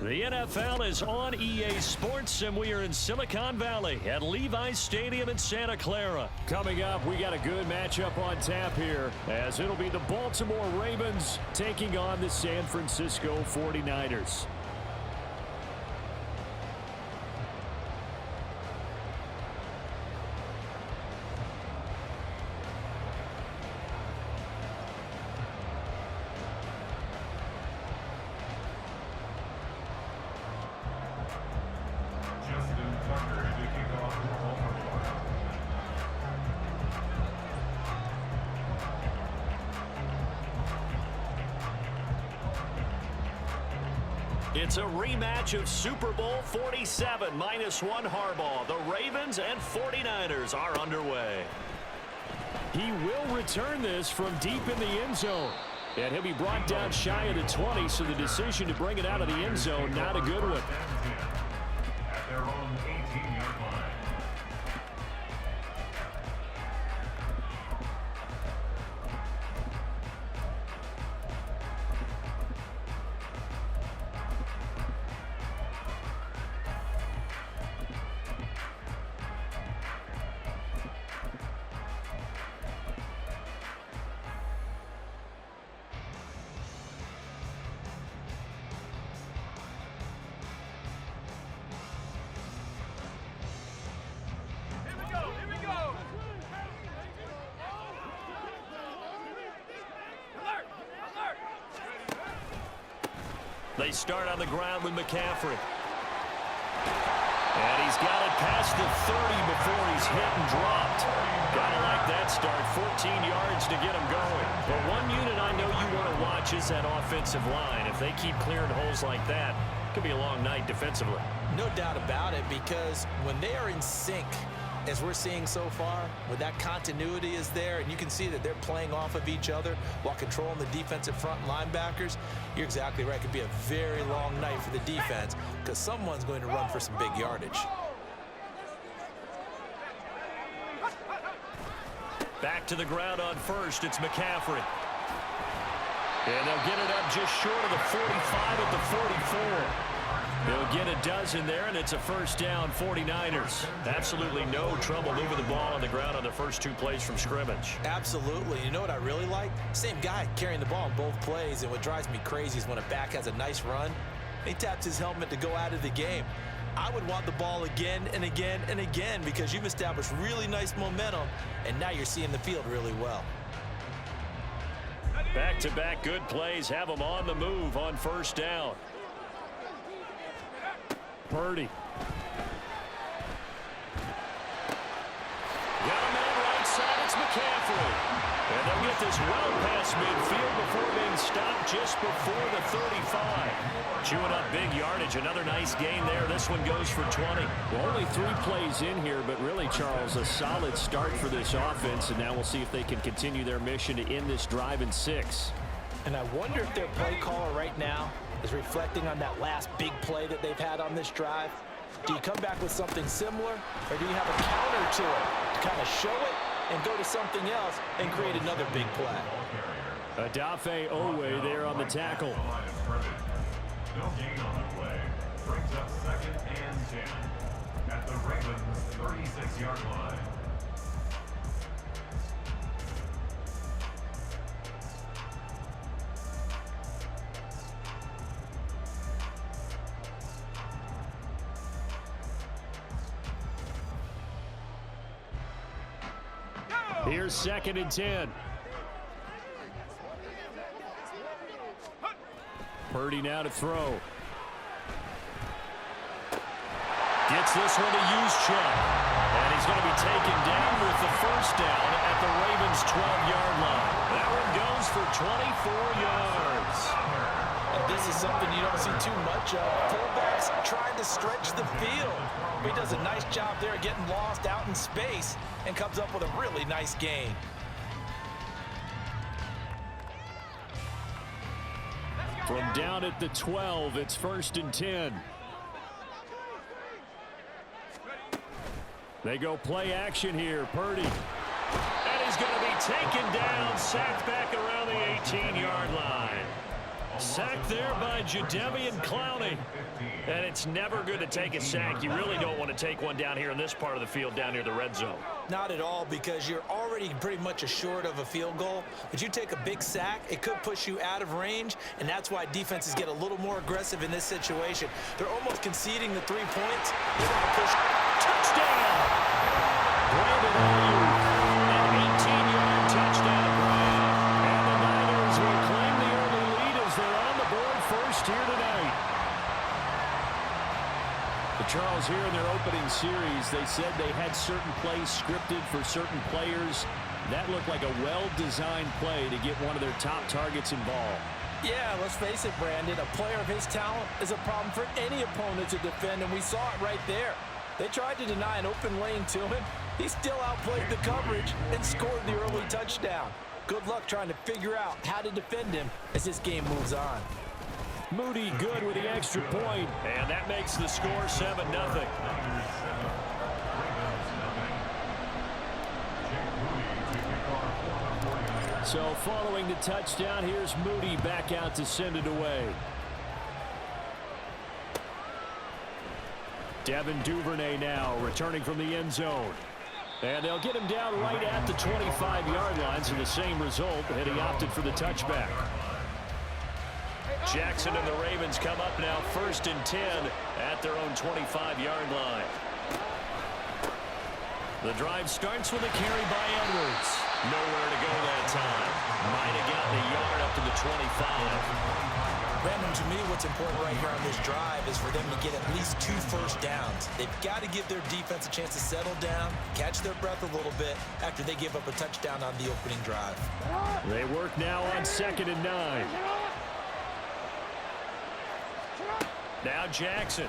The NFL is on EA Sports, and we are in Silicon Valley at Levi's Stadium in Santa Clara. Coming up, we got a good matchup on tap here, as it'll be the Baltimore Ravens taking on the San Francisco 49ers. It's a rematch of Super Bowl 47, -1 Harbaugh. The Ravens and 49ers are underway. He will return this from deep in the end zone. And he'll be brought down shy of the 20, so the decision to bring it out of the end zone, not a good one. At their own 18-yard line. They start on the ground with McCaffrey. And he's got it past the 30 before he's hit and dropped. Gotta like that start. 14 yards to get him going. But one unit I know you want to watch is that offensive line. If they keep clearing holes like that, it could be a long night defensively. No doubt about it, because when they are in sync, as we're seeing so far, when that continuity is there and you can see that they're playing off of each other while controlling the defensive front linebackers, you're exactly right. It could be a very long night for the defense because someone's going to run for some big yardage. Back to the ground on first. It's McCaffrey. And they'll get it up just short of the 45 at the 44. They'll get a dozen there, and it's a first down, 49ers. Absolutely no trouble moving the ball on the ground on the first two plays from scrimmage. Absolutely. You know what I really like? Same guy carrying the ball in both plays, and what drives me crazy is when a back has a nice run, he taps his helmet to go out of the game. I would want the ball again and again and again because you've established really nice momentum, and now you're seeing the field really well. Back-to-back good plays have them on the move on first down. Purdy. Got a man right side. It's McCaffrey. And they'll get this well past midfield before being stopped just before the 35. Chewing up big yardage. Another nice gain there. This one goes for 20. Well, only 3 plays in here, but really, Charles, a solid start for this offense. And now we'll see if they can continue their mission to end this drive in 6. And I wonder if their play caller right now is reflecting on that last big play that they've had on this drive. Do you come back with something similar, or do you have a counter to it to kind of show it and go to something else and create another big play? Adafe Owe there on the tackle. No gain on the play. Brings up 2nd and 10 at the Ravens' 36-yard line. Here's 2nd and 10. Purdy now to throw. Gets this one to Juszczyk. And he's going to be taken down with the first down at the Ravens' 12-yard line. That one goes for 24 yards. And this is something you don't see too much of. Fullbacks trying to stretch the field. But he does a nice job there getting lost out in space and comes up with a really nice gain. From down at the 12, it's 1st and 10. They go play action here. Purdy. And he's going to be taken down, sacked back around the 18-yard line. Sacked there by Jadeveon Clowney. And it's never good to take a sack. You really don't want to take one down here in this part of the field down near the red zone. Not at all, because you're already pretty much assured of a field goal. But you take a big sack, it could push you out of range, and that's why defenses get a little more aggressive in this situation. They're almost conceding the 3 points. They want to push. Touchdown! Brandon Ayuk, an 18-yard touchdown grab. And the Niners will claim the early lead as they're on the board first here tonight. But Charles, here in their opening series, they said they had certain plays scripted for certain players. That looked like a well-designed play to get one of their top targets involved. Yeah, let's face it, Brandon. A player of his talent is a problem for any opponent to defend, and we saw it right there. They tried to deny an open lane to him. He still outplayed the coverage and scored the early touchdown. Good luck trying to figure out how to defend him as this game moves on. Moody good with the extra point, and that makes the score 7-0. So following the touchdown, here's Moody back out to send it away. Devin Duvernay now returning from the end zone. And they'll get him down right at the 25-yard line, so the same result, and he opted for the touchback. Jackson and the Ravens come up now 1st and 10 at their own 25-yard line. The drive starts with a carry by Edwards. Nowhere to go that time. Might have gotten a yard up to the 25. Brandon, to me, what's important right here on this drive is for them to get at least 2 first downs. They've got to give their defense a chance to settle down, catch their breath a little bit after they give up a touchdown on the opening drive. They work now on 2nd and 9. Now Jackson.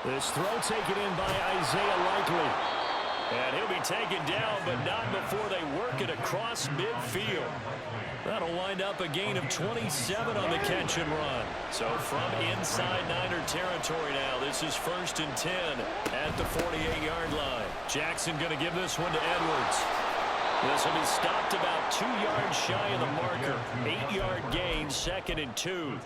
This throw taken in by Isaiah Likely. And he'll be taken down, but not before they work it across midfield. That'll wind up a gain of 27 on the catch and run. So from inside Niner territory now, this is 1st and 10 at the 48-yard line. Jackson going to give this one to Edwards. This will be stopped about 2 yards shy of the marker. 8-yard gain, 2nd and 2.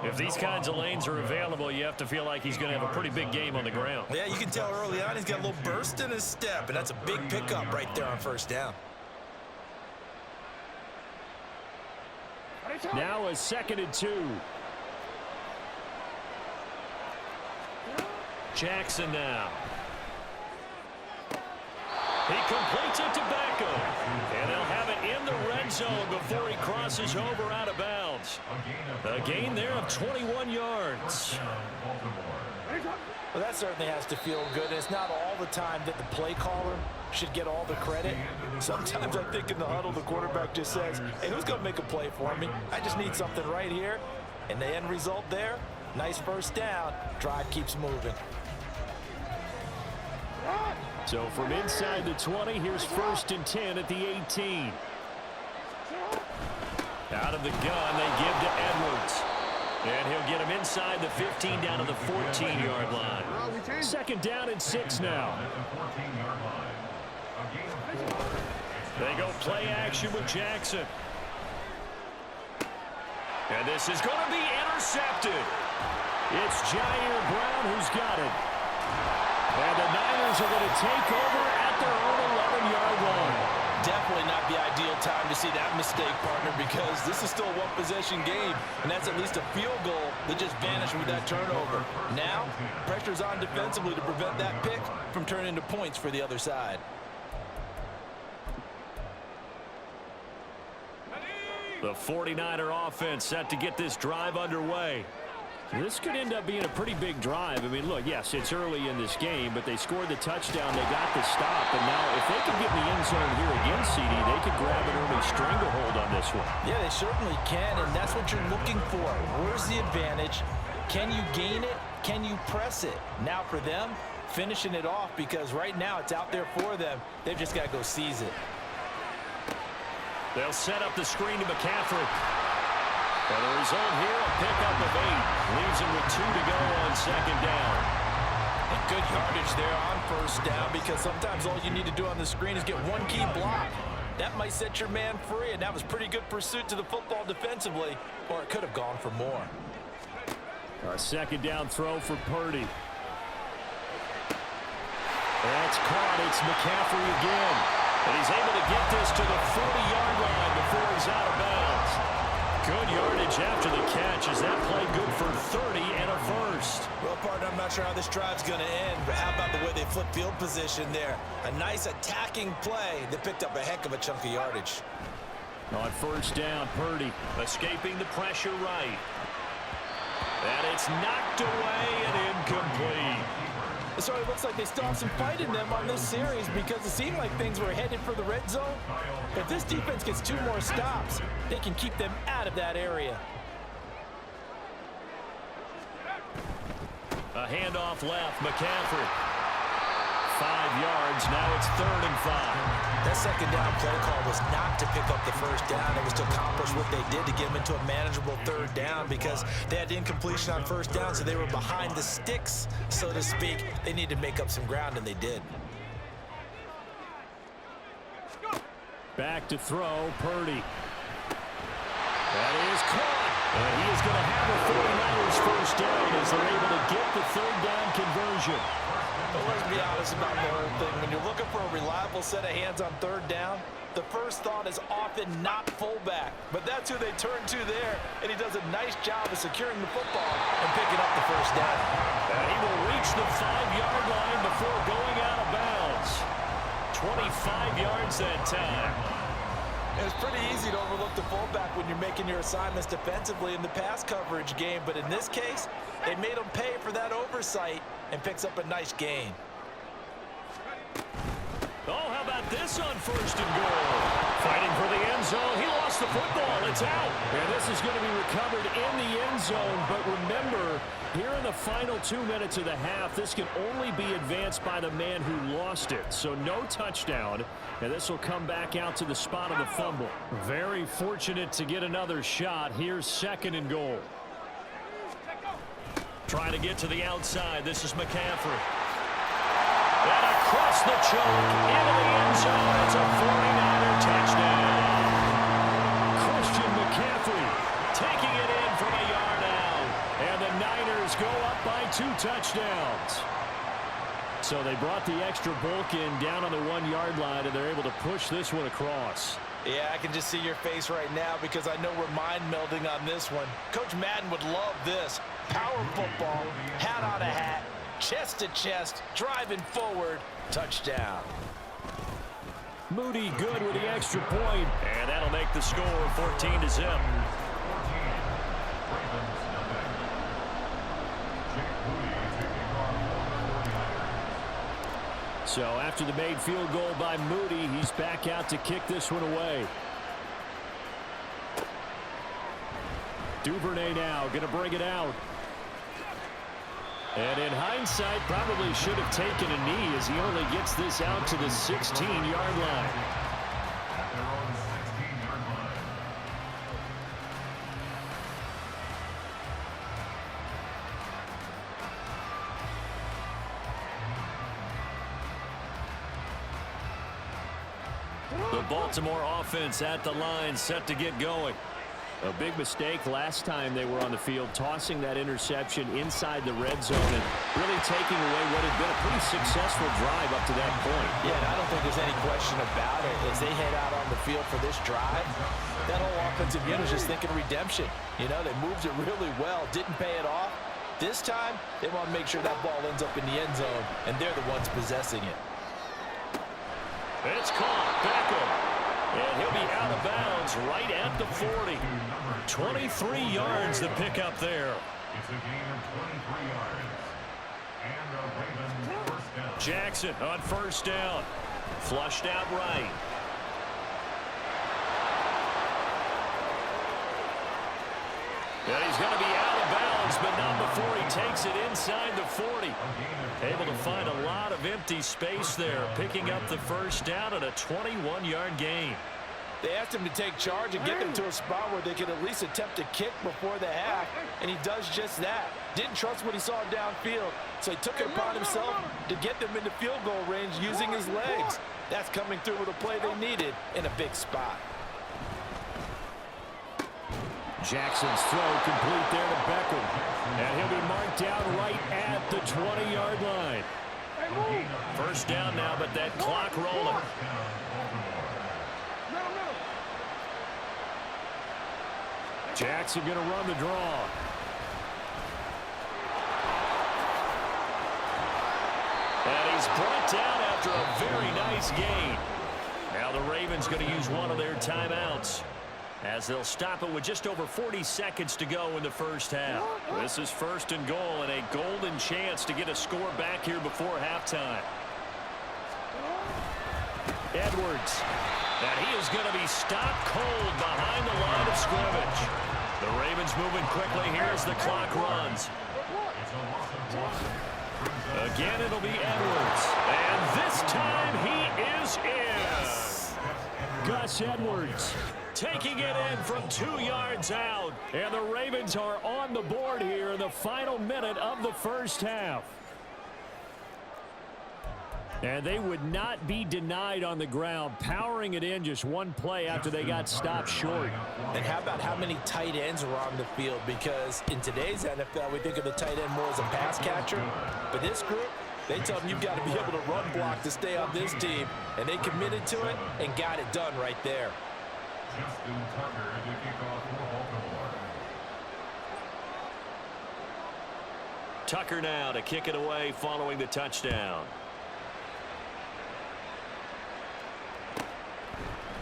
If these kinds of lanes are available, you have to feel like he's going to have a pretty big game on the ground. Yeah, you can tell early on he's got a little burst in his step, and that's a big pickup right there on 1st down. Now a 2nd and 2. Jackson now. He completes it to Beckham. And they'll have it in the red zone before he crosses over out of bounds. A gain there of 21 yards. Well, that certainly has to feel good. It's not all the time that the play caller should get all the credit. Sometimes I think in the huddle, the quarterback just says, hey, who's going to make a play for me? I just need something right here. And the end result there, nice 1st down. Drive keeps moving. So from inside the 20, here's 1st and 10 at the 18. Out of the gun, they give to Edwards. And he'll get him inside the 15 down to the 14-yard line. 2nd down and 6 now. They go play action with Jackson. And this is going to be intercepted. It's Jair Brown who's got it. And the Niners are going to take over at their own 11-yard line. Definitely not the ideal time to see that mistake, partner, because this is still a one-possession game, and that's at least a field goal that just vanished with that turnover. Now, pressure's on defensively to prevent that pick from turning into points for the other side. The 49er offense set to get this drive underway. This could end up being a pretty big drive. I mean, look, yes, it's early in this game, but they scored the touchdown. They got the stop. And now if they could get in the end zone here again, CD, they could grab an early stranglehold on this one. Yeah, they certainly can, and that's what you're looking for. Where's the advantage? Can you gain it? Can you press it? Now for them, finishing it off, because right now it's out there for them. They've just got to go seize it. They'll set up the screen to McCaffrey. And the result here, a pickup of 8. Leaves him with 2 to go on 2nd down. And Good yardage there on first down, because sometimes all you need to do on the screen is get one key block. That might set your man free, and that was pretty good pursuit to the football defensively, or it could have gone for more. A second down throw for Purdy. That's caught. It's McCaffrey again. And he's able to get this to the 40-yard line before he's out of bounds. Good yardage after the catch. Is that play good for 30 and a first? Well, partner, I'm not sure how this drive's going to end, but how about the way they flip field position there? A nice attacking play that picked up a heck of a chunk of yardage. On first down, Purdy escaping the pressure right. And it's knocked away and incomplete. So it looks like they still have some fight in them on this series, because it seemed like things were headed for the red zone. If this defense gets 2 more stops, they can keep them out of that area. A handoff left, McCaffrey. 5 yards, now it's 3rd and 5. That second down play call was not to pick up the first down. It was to accomplish what they did to get them into a manageable 3rd down, because they had incompletion on first down, so they were behind the sticks, so to speak. They needed to make up some ground, and they did. Back to throw, Purdy. That is caught. And he is going to have the 49ers first down as they're able to get the 3rd down conversion. But let's be honest about the whole thing. When you're looking for a reliable set of hands on 3rd down, the first thought is often not fullback. But that's who they turn to there, and he does a nice job of securing the football and picking up the first down. And he will reach the 5-yard line before going out of bounds. 25 yards that time. It's pretty easy to overlook the fullback when you're making your assignments defensively in the pass coverage game, but in this case, they made him pay for that oversight and picks up a nice gain. Oh, how about this on 1st and goal? Fighting for the end zone. He lost the football. It's out. And this is going to be recovered in the end zone. But remember, here in the final 2 minutes of the half, this can only be advanced by the man who lost it. So no touchdown. And this will come back out to the spot of the fumble. Very fortunate to get another shot. Here's 2nd and goal. Trying to get to the outside. This is McCaffrey. And across the choke into the end zone. It's a 49er touchdown. Christian McCaffrey taking it in from a yard out. And the Niners go up by 2 touchdowns. So they brought the extra bulk in down on the 1-yard line, and they're able to push this one across. Yeah, I can just see your face right now, because I know we're mind melding on this one. Coach Madden would love this. Power football, hat on a hat, chest to chest, driving forward, touchdown. Moody good with the extra point, and that'll make the score 14-0. So after the made field goal by Moody, he's back out to kick this one away. Duvernay now going to bring it out. And in hindsight, probably should have taken a knee, as he only gets this out to the 16-yard line. The Baltimore offense at the line, set to get going. A big mistake last time they were on the field, tossing that interception inside the red zone and really taking away what had been a pretty successful drive up to that point. Yeah, and I don't think there's any question about it. As they head out on the field for this drive, that whole offensive unit is just thinking redemption. You know, they moved it really well, didn't pay it off. This time, they want to make sure that ball ends up in the end zone, and they're the ones possessing it. It's caught. Beckham. And he'll be out of bounds right at the 40. 23 yards to pick up there. It's a gain of 23 yards. And the Ravens first down. Jackson on first down. Flushed out right. And he's going to be out of bounds, but not before he takes it inside the 40. Able to find a lot of empty space there, picking up the first down at a 21-yard gain. They asked him to take charge and get them to a spot where they could at least attempt a kick before the half, and he does just that. Didn't trust what he saw downfield, so he took it upon himself to get them into field goal range using his legs. That's coming through with a play they needed in a big spot. Jackson's throw complete there to Beckham. And he'll be marked down right at the 20-yard line. First down now, but that clock rolling. Jackson going to run the draw. And he's brought down after a very nice gain. Now the Ravens going to use one of their timeouts, as they'll stop it with just over 40 seconds to go in the first half. This is first and goal, and a golden chance to get a score back here before halftime. Edwards. And he is going to be stopped cold behind the line of scrimmage. The Ravens moving quickly here as the clock runs. Again, it'll be Edwards. And this time he is in. Gus Edwards Taking it in from 2 yards out. And the Ravens are on the board here in the final minute of the first half. And they would not be denied on the ground, powering it in just one play after they got stopped short. And how about how many tight ends are on the field? Because in today's NFL, we think of the tight end more as a pass catcher. But this group, they tell them you've got to be able to run block to stay on this team. And they committed to it and got it done right there. Justin Tucker to kick off for Baltimore. Tucker now to kick it away following the touchdown.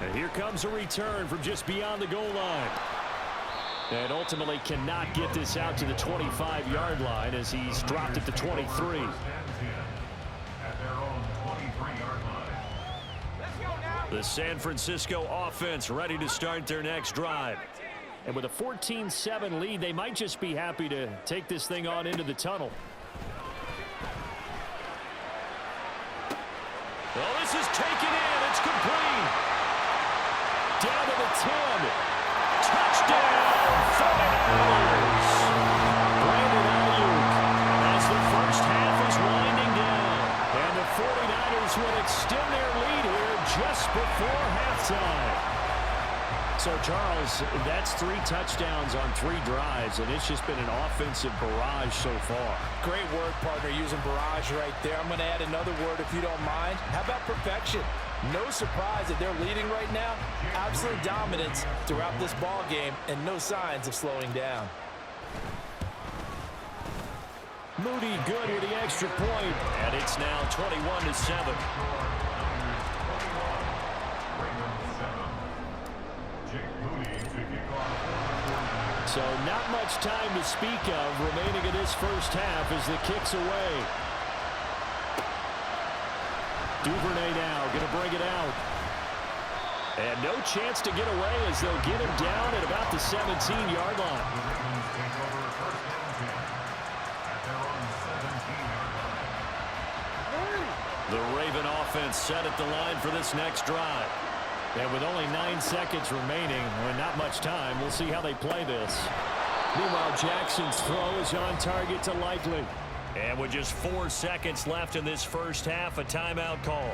And here comes a return from just beyond the goal line. And ultimately cannot get this out to the 25-yard line as he's dropped at the 23. At their own 23-yard line. The San Francisco offense ready to start their next drive. And with a 14-7 lead, they might just be happy to take this thing on into the tunnel. Well, this is taken in. It's complete. Down to the 10. Touchdown, 49ers. Brandon Ayuk as the first half is winding down. And the 49ers will extend their lead here just before halftime. So, Charles, that's 3 touchdowns on 3 drives, and it's just been an offensive barrage so far. Great word, partner, using barrage right there. I'm going to add another word if you don't mind. How about perfection? No surprise that they're leading right now. Absolute dominance throughout this ball game and no signs of slowing down. Moody good with the extra point. And it's now 21-7. So not much time to speak of remaining in this first half as the kick's away. Duvernay now going to bring it out. And no chance to get away as they'll get him down at about the 17-yard line. The Raven offense set at the line for this next drive. And with only 9 seconds remaining, and not much time, we'll see how they play this. Meanwhile, Jackson's throw is on target to Likely. And with just 4 seconds left in this first half, a timeout call.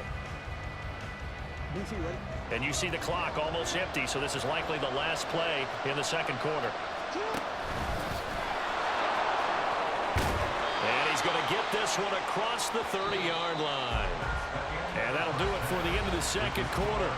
And you see the clock almost empty, so this is likely the last play in the second quarter. And he's going to get this one across the 30-yard line. And that'll do it for the end of the second quarter.